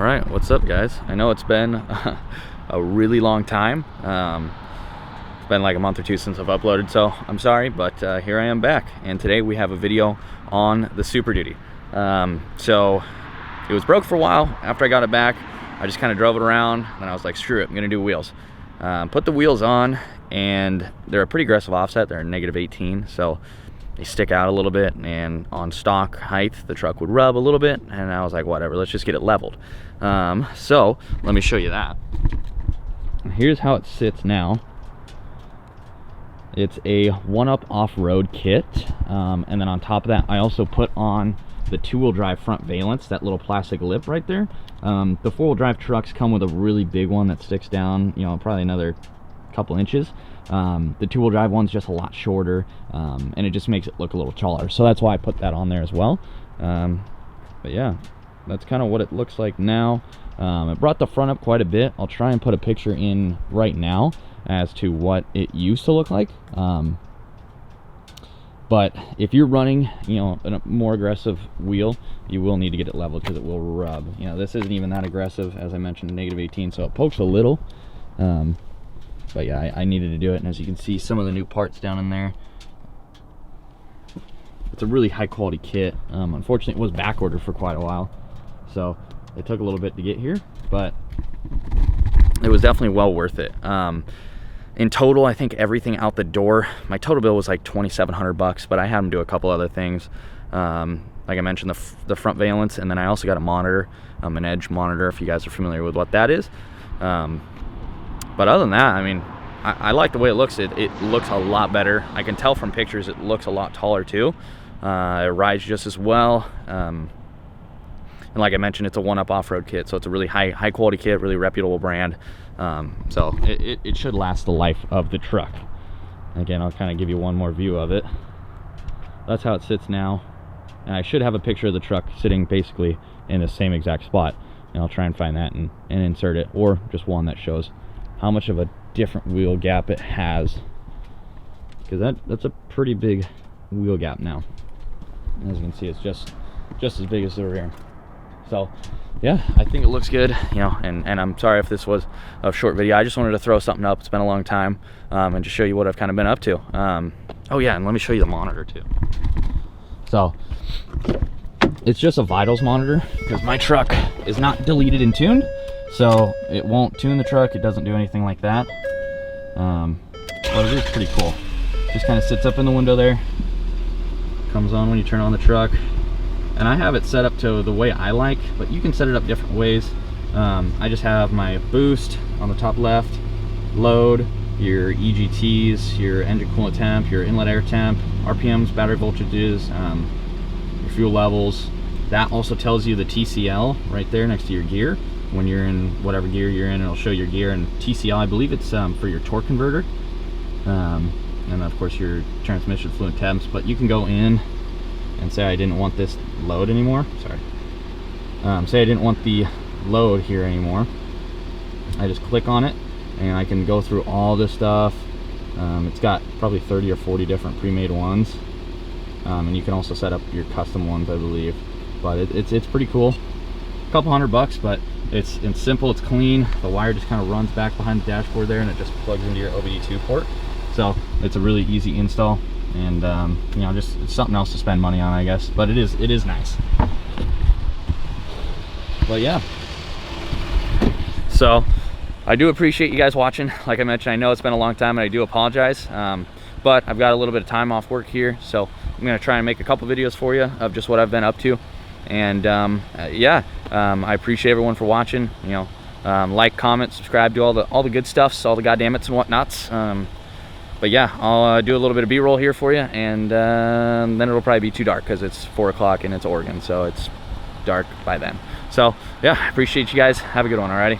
Alright, what's up guys? I know it's been a really long time. It's been like a month or two since I've uploaded, so I'm sorry, but here I am back. And today we have a video on the Super Duty. So it was broke for a while. After I got it back, I just kind of drove it around, and I was like, screw it, I'm gonna do wheels. Put the wheels on, and they're a pretty aggressive offset. They're a -18, so they stick out a little bit, and on stock height the truck would rub a little bit, and I was like, whatever, let's just get it leveled. So let me show you that. Here's how it sits now. It's a 1-up off-road kit, and then on top of that I also put on the 2-wheel drive front valence, that little plastic lip right there. The 4-wheel drive trucks come with a really big one that sticks down, you know, probably another couple inches. The 2-wheel drive one's just a lot shorter, and it just makes it look a little taller, so that's why I put that on there as well. But yeah, that's kind of what it looks like now. It brought the front up quite a bit. I'll try and put a picture in right now as to what it used to look like. But if you're running, you know, a more aggressive wheel, you will need to get it leveled because it will rub. You know, this isn't even that aggressive, as I mentioned, -18, so it pokes a little. But yeah, I needed to do it, and as you can see, some of the new parts down in there. It's a really high quality kit. Unfortunately, it was back ordered for quite a while, so it took a little bit to get here, but it was definitely well worth it. In total, I think everything out the door, my total bill was like $2,700, but I had them do a couple other things. Like I mentioned, the front valence, and then I also got a monitor, an edge monitor, if you guys are familiar with what that is. But other than that, I mean, I like the way it looks. It looks a lot better. I can tell from pictures it looks a lot taller too. It rides just as well. And like I mentioned, it's a 1-up off-road kit, so it's a really high quality kit, really reputable brand. So it should last the life of the truck. Again, I'll kind of give you one more view of it. That's how it sits now. And I should have a picture of the truck sitting basically in the same exact spot. And I'll try and find that and insert it, or just one that shows how much of a different wheel gap it has, because that's a pretty big wheel gap now. As you can see, it's just as big as the rear. So yeah, I think it looks good, you know, and I'm sorry if this was a short video. I just wanted to throw something up. It's been a long time, and just show you what I've kind of been up to. Oh yeah, and let me show you the monitor too. So it's just a vitals monitor, because my truck is not deleted and tuned, so it won't tune the truck. It doesn't do anything like that. But it is pretty cool. Just kind of sits up in the window there, comes on when you turn on the truck. And I have it set up to the way I like, but you can set it up different ways. I just have my boost on the top left, load, your EGTs, your engine coolant temp, your inlet air temp, RPMs, battery voltages, your fuel levels. That also tells you the TCL right there next to your gear. When you're in whatever gear you're in, it'll show your gear, and TCL, I believe it's for your torque converter. And then of course your transmission fluid temps. But you can go in and say I didn't want this load anymore. Sorry. Say I didn't want the load here anymore. I just click on it, and I can go through all this stuff. It's got probably 30 or 40 different pre-made ones, and you can also set up your custom ones, I believe. But it's pretty cool. A couple $100, but it's simple, it's clean. The wire just kind of runs back behind the dashboard there, and it just plugs into your OBD2 port. So it's a really easy install, and you know, just it's something else to spend money on, I guess. But it is nice. But yeah, so I do appreciate you guys watching. Like I mentioned, I know it's been a long time, and I do apologize, but I've got a little bit of time off work here, so I'm gonna try and make a couple videos for you of just what I've been up to. And yeah, I appreciate everyone for watching. You know, like, comment, subscribe, do all the good stuffs, all the goddammits and whatnots. But yeah, I'll do a little bit of B-roll here for you, and then it'll probably be too dark because it's 4 o'clock and it's Oregon, so it's dark by then. So yeah, I appreciate you guys. Have a good one. Alrighty.